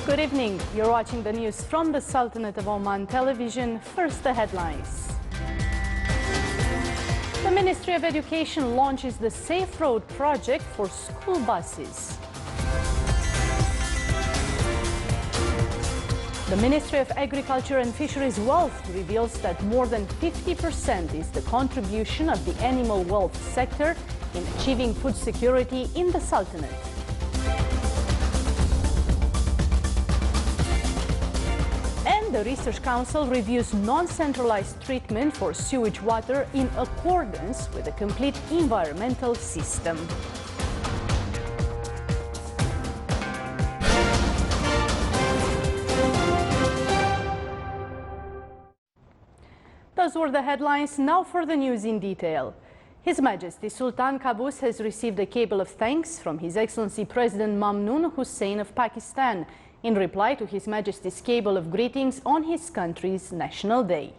Good evening. You're watching the news from the Sultanate of Oman television. First, the headlines. The Ministry of Education launches the Safe Road project for school buses. The Ministry of Agriculture and Fisheries Wealth reveals that more than 50% is the contribution of the animal wealth sector in achieving food security in the Sultanate. The Research Council reviews non-centralized treatment for sewage water in accordance with a complete environmental system. Those were the headlines. Now for the news in detail. His Majesty Sultan Qaboos has received a cable of thanks from His Excellency President Mamnoon Hussein of Pakistan in reply to His Majesty's cable of greetings on his country's National Day.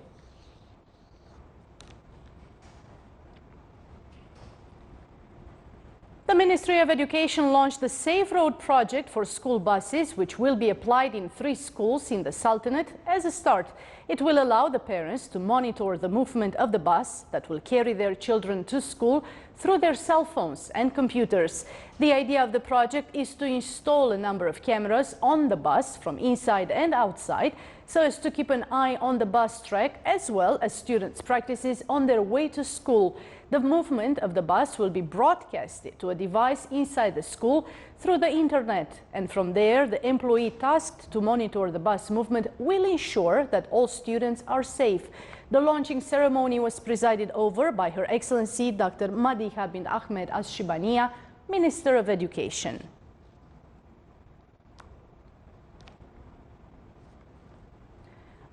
The Ministry of Education launched the Safe Road project for school buses, which will be applied in 3 schools in the Sultanate. As a start, it will allow the parents to monitor the movement of the bus that will carry their children to school through their cell phones and computers. The idea of the project is to install a number of cameras on the bus from inside and outside, so as to keep an eye on the bus track as well as students' practices on their way to school. The movement of the bus will be broadcasted to a device inside the school through the internet, and from there the employee tasked to monitor the bus movement will ensure that all students are safe. The launching ceremony was presided over by Her Excellency Dr. Madiha bin Ahmed Al-Shibaniya, Minister of Education.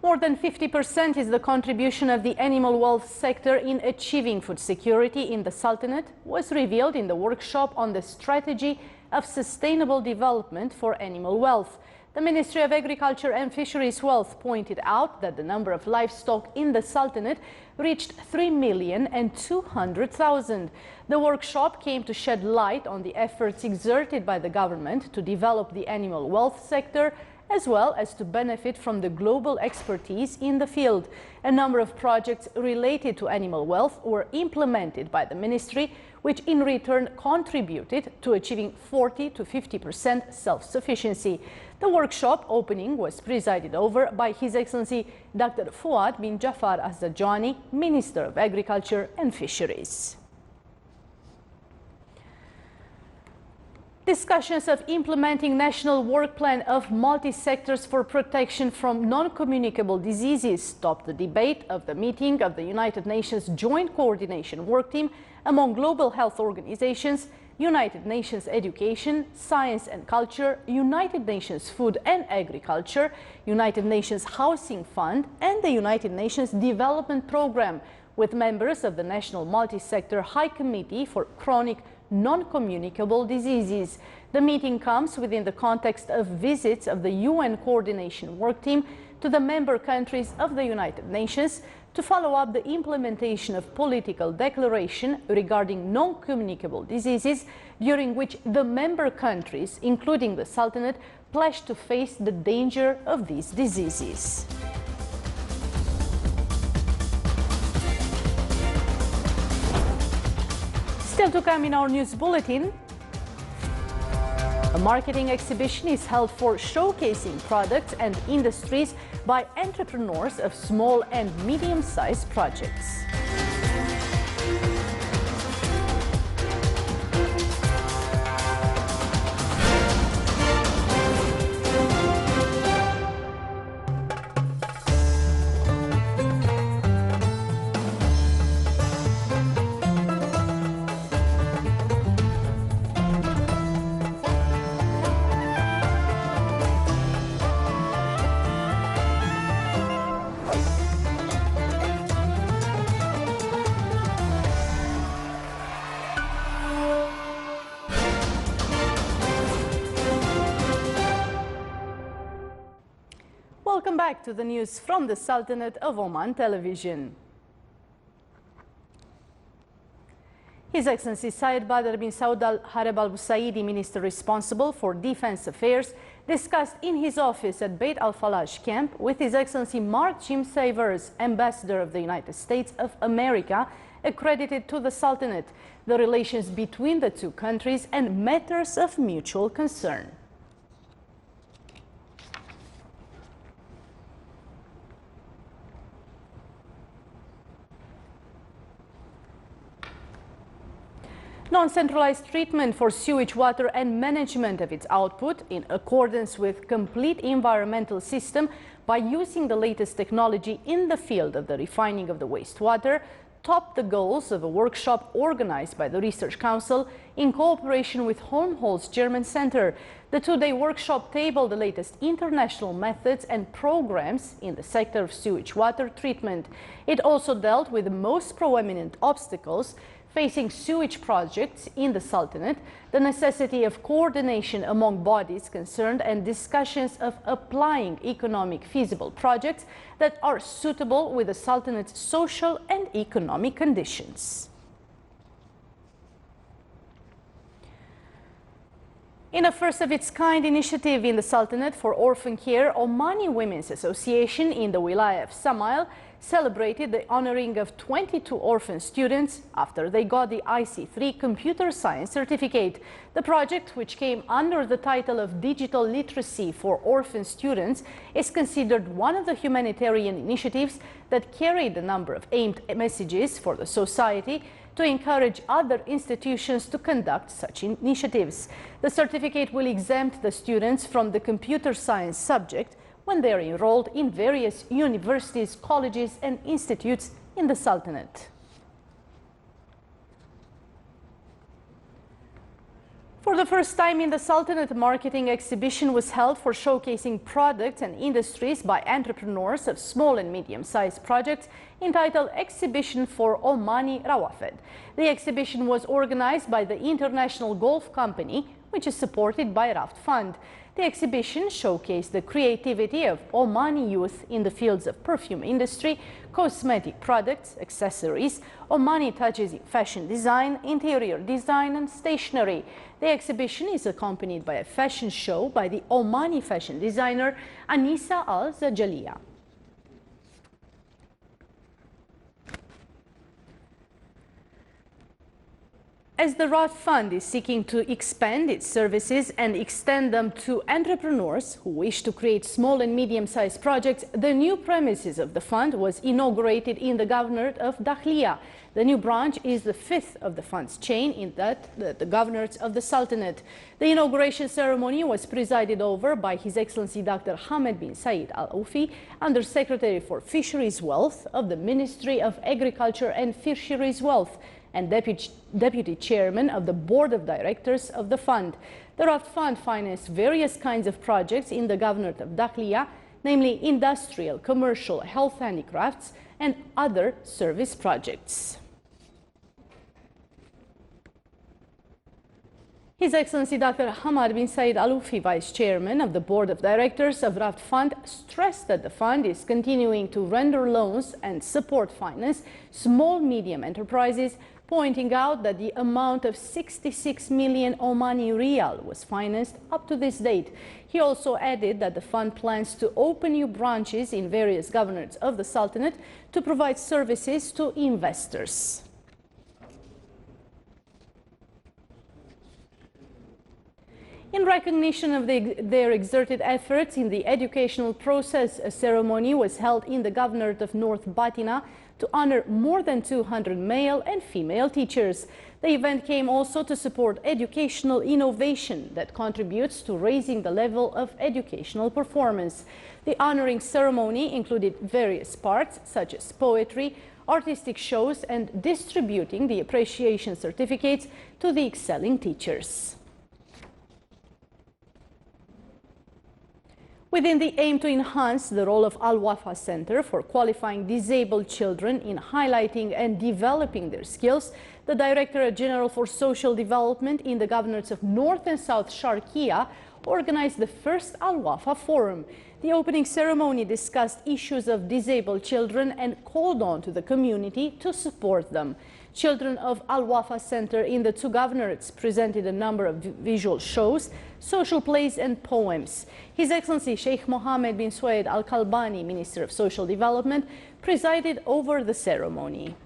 More than 50% is the contribution of the animal wealth sector in achieving food security in the Sultanate, was revealed in the workshop on the strategy of sustainable development for animal wealth. The Ministry of Agriculture and Fisheries Wealth pointed out that the number of livestock in the Sultanate reached 3,200,000. The workshop came to shed light on the efforts exerted by the government to develop the animal wealth sector, as well as to benefit from the global expertise in the field. A number of projects related to animal wealth were implemented by the ministry, which in return contributed to achieving 40 to 50% self-sufficiency. The workshop opening was presided over by His Excellency Dr. Fuad bin Jafar Az-Zajani, Minister of Agriculture and Fisheries. Discussions of implementing national work plan of multi-sectors for protection from non-communicable diseases stopped the debate of the meeting of the United Nations Joint Coordination Work Team among global health organizations, United Nations Education, Science and Culture, United Nations Food and Agriculture, United Nations Housing Fund and the United Nations Development Programme, with members of the National Multi-Sector High Committee for Chronic Non-Communicable Diseases. The meeting comes within the context of visits of the UN Coordination Work Team to the member countries of the United Nations to follow up the implementation of political declaration regarding non-communicable diseases, during which the member countries, including the Sultanate, pledged to face the danger of these diseases. Still to come in our news bulletin, a marketing exhibition is held for showcasing products and industries by entrepreneurs of small and medium-sized projects. Welcome back to the news from the Sultanate of Oman television. His Excellency Said Badr bin Saud Al Hareb Al Busaidi, Minister responsible for Defense Affairs, discussed in his office at Beit Al-Falaj camp with His Excellency Mark Jim Savers, Ambassador of the United States of America, accredited to the Sultanate, the relations between the two countries and matters of mutual concern. Non-centralized treatment for sewage water and management of its output in accordance with complete environmental system by using the latest technology in the field of the refining of the wastewater topped the goals of a workshop organized by the Research Council in cooperation with Helmholtz German Center. The two-day workshop tabled the latest international methods and programs in the sector of sewage water treatment. It also dealt with the most prominent obstacles facing sewage projects in the Sultanate, the necessity of coordination among bodies concerned, and discussions of applying economic feasible projects that are suitable with the Sultanate's social and economic conditions. In a first-of-its-kind initiative in the Sultanate for orphan care, Omani Women's Association in the Wilaya of Samail celebrated the honoring of 22 orphan students after they got the IC3 computer science certificate. The project, which came under the title of Digital Literacy for Orphan Students, is considered one of the humanitarian initiatives that carried a number of aimed messages for the society to encourage other institutions to conduct such initiatives. The certificate will exempt the students from the computer science subject when they are enrolled in various universities, colleges and institutes in the Sultanate. For the first time in the Sultanate, a marketing exhibition was held for showcasing products and industries by entrepreneurs of small and medium-sized projects entitled Exhibition for Omani Rawafed. The exhibition was organized by the International Golf Company, which is supported by Raft Fund. The exhibition showcased the creativity of Omani youth in the fields of perfume industry, cosmetic products, accessories, Omani touches in fashion design, interior design and stationery. The exhibition is accompanied by a fashion show by the Omani fashion designer Anisa Al-Zajalia. As the Raft Fund is seeking to expand its services and extend them to entrepreneurs who wish to create small and medium-sized projects, the new premises of the fund was inaugurated in the Governorate of Dakhlia. The new branch is the fifth of the fund's chain in that the Governorates of the Sultanate. The inauguration ceremony was presided over by His Excellency Dr. Hamad bin Said Al Aufi, Under-Secretary for Fisheries Wealth of the Ministry of Agriculture and Fisheries Wealth, and Deputy Chairman of the Board of Directors of the Fund. The Raft Fund financed various kinds of projects in the Governorate of Dakhlia, namely industrial, commercial, health handicrafts, and other service projects. His Excellency Dr. Hamad bin Said Al Aufi, Vice Chairman of the Board of Directors of Raft Fund, stressed that the fund is continuing to render loans and support finance small-medium enterprises, pointing out that the amount of 66 million Omani Riyal was financed up to this date. He also added that the fund plans to open new branches in various governorates of the Sultanate to provide services to investors. In recognition of their exerted efforts in the educational process, a ceremony was held in the Governorate of North Batina to honor more than 200 male and female teachers. The event came also to support educational innovation that contributes to raising the level of educational performance. The honoring ceremony included various parts such as poetry, artistic shows, and distributing the appreciation certificates to the excelling teachers. Within the aim to enhance the role of Al-Wafa Center for qualifying disabled children in highlighting and developing their skills, the Directorate General for Social Development in the Governorates of North and South Sharqiya organized the first Al-Wafa Forum. The opening ceremony discussed issues of disabled children and called on to the community to support them. Children of Al Wafa Center in the two governorates presented a number of visual shows, social plays and poems. His Excellency Sheikh Mohammed bin Suaid Al Kalbani, Minister of Social Development, presided over the ceremony.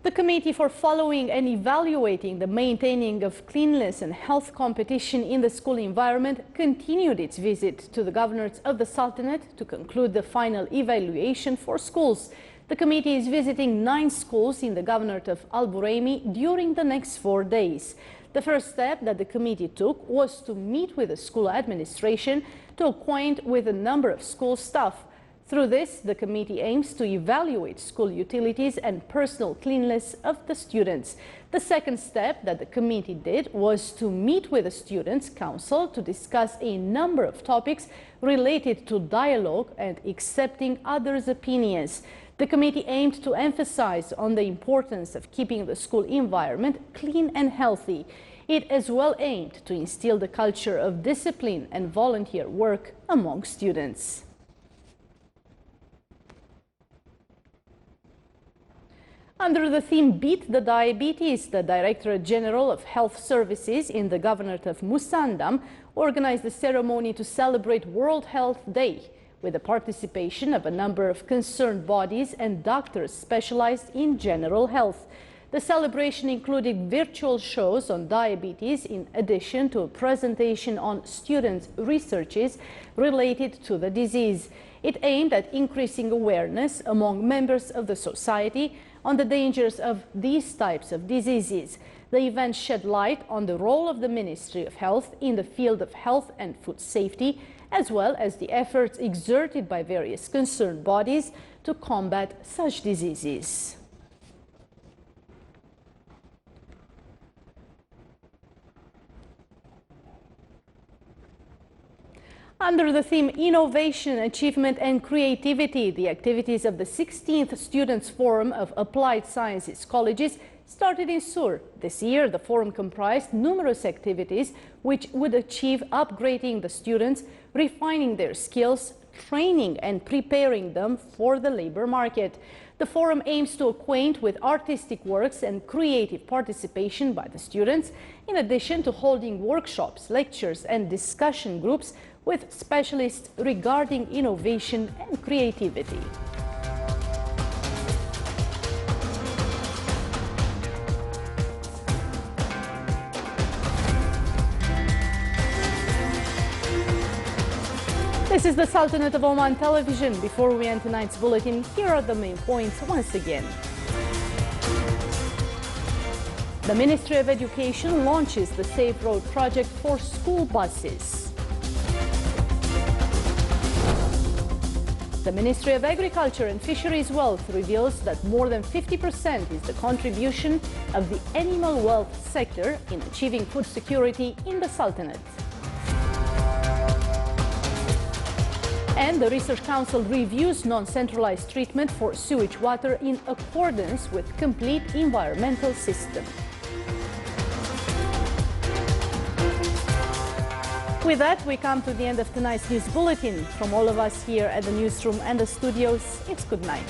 The Committee for Following and Evaluating the Maintaining of Cleanliness and Health Competition in the School Environment continued its visit to the governorates of the Sultanate to conclude the final evaluation for schools. The committee is visiting 9 schools in the governorate of Al Buraimi during the next 4 days. The first step that the committee took was to meet with the school administration to acquaint with a number of school staff. Through this, the committee aims to evaluate school utilities and personal cleanliness of the students. The second step that the committee did was to meet with the Students' Council to discuss a number of topics related to dialogue and accepting others' opinions. The committee aimed to emphasize on the importance of keeping the school environment clean and healthy. It as well aimed to instill the culture of discipline and volunteer work among students. Under the theme Beat the Diabetes, the Directorate General of Health Services in the Governorate of Musandam organized a ceremony to celebrate World Health Day with the participation of a number of concerned bodies and doctors specialized in general health. The celebration included virtual shows on diabetes in addition to a presentation on students' researches related to the disease. It aimed at increasing awareness among members of the society on the dangers of these types of diseases. The event shed light on the role of the Ministry of Health in the field of health and food safety, as well as the efforts exerted by various concerned bodies to combat such diseases. Under the theme Innovation, Achievement and Creativity, the activities of the 16th Students' Forum of Applied Sciences Colleges started in Sur. This year, the forum comprised numerous activities which would achieve upgrading the students, refining their skills, training and preparing them for the labor market. The forum aims to acquaint with artistic works and creative participation by the students, in addition to holding workshops, lectures and discussion groups with specialists regarding innovation and creativity. This is the Sultanate of Oman television. Before we end tonight's bulletin, here are the main points once again. The Ministry of Education launches the Safe Road project for school buses. The Ministry of Agriculture and Fisheries Wealth reveals that more than 50% is the contribution of the animal wealth sector in achieving food security in the Sultanate. And the Research Council reviews non-centralized treatment for sewage water in accordance with complete environmental system. With that, we come to the end of tonight's news bulletin. From all of us here at the newsroom and the studios, it's good night.